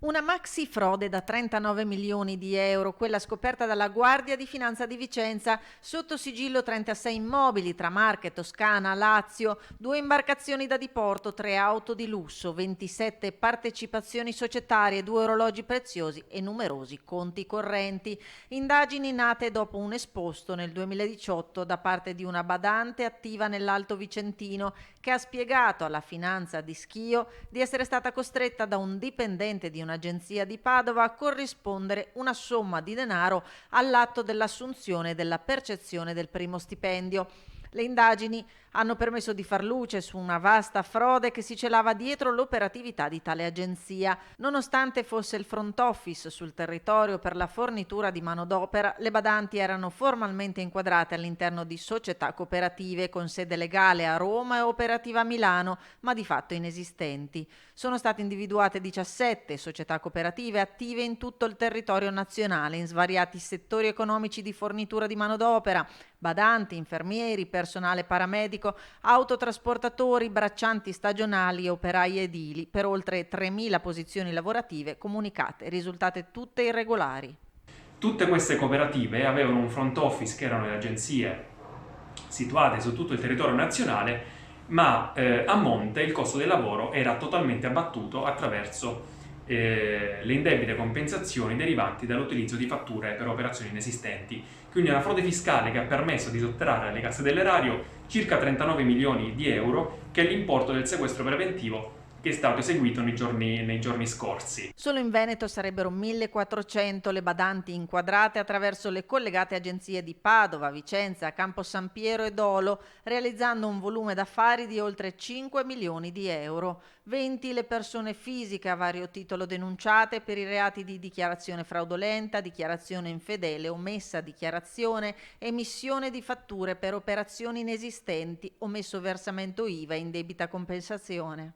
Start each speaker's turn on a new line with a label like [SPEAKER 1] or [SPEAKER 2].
[SPEAKER 1] Una maxi frode da 39 milioni di euro, quella scoperta dalla Guardia di Finanza di Vicenza, sotto sigillo 36 immobili tra Marche, Toscana, Lazio, 2 imbarcazioni da diporto, 3 auto di lusso, 27 partecipazioni societarie, 2 orologi preziosi e numerosi conti correnti. Indagini nate dopo un esposto nel 2018 da parte di una badante attiva nell'Alto Vicentino che ha spiegato alla Finanza di Schio di essere stata costretta da un dipendente di un'agenzia di Padova a corrispondere una somma di denaro all'atto dell'assunzione e della percezione del primo stipendio. Le indagini hanno permesso di far luce su una vasta frode che si celava dietro l'operatività di tale agenzia. Nonostante fosse il front office sul territorio per la fornitura di manodopera, le badanti erano formalmente inquadrate all'interno di società cooperative con sede legale a Roma e operativa a Milano, ma di fatto inesistenti. Sono state individuate 17 società cooperative attive in tutto il territorio nazionale, in svariati settori economici di fornitura di manodopera, badanti, infermieri, personale paramedico, autotrasportatori, braccianti stagionali e operai edili, per oltre 3.000 posizioni lavorative comunicate, risultate tutte irregolari.
[SPEAKER 2] Tutte queste cooperative avevano un front office che erano le agenzie situate su tutto il territorio nazionale, ma a monte il costo del lavoro era totalmente abbattuto attraverso le indebite compensazioni derivanti dall'utilizzo di fatture per operazioni inesistenti. Quindi una frode fiscale che ha permesso di sottrarre alle casse dell'erario circa 39 milioni di euro, che è l'importo del sequestro preventivo che è stato eseguito nei giorni scorsi.
[SPEAKER 1] Solo in Veneto sarebbero 1.400 le badanti inquadrate attraverso le collegate agenzie di Padova, Vicenza, Campo San Piero e Dolo, realizzando un volume d'affari di oltre 5 milioni di euro. 20 le persone fisiche a vario titolo denunciate per i reati di dichiarazione fraudolenta, dichiarazione infedele, omessa dichiarazione, emissione di fatture per operazioni inesistenti, omesso versamento IVA e indebita compensazione.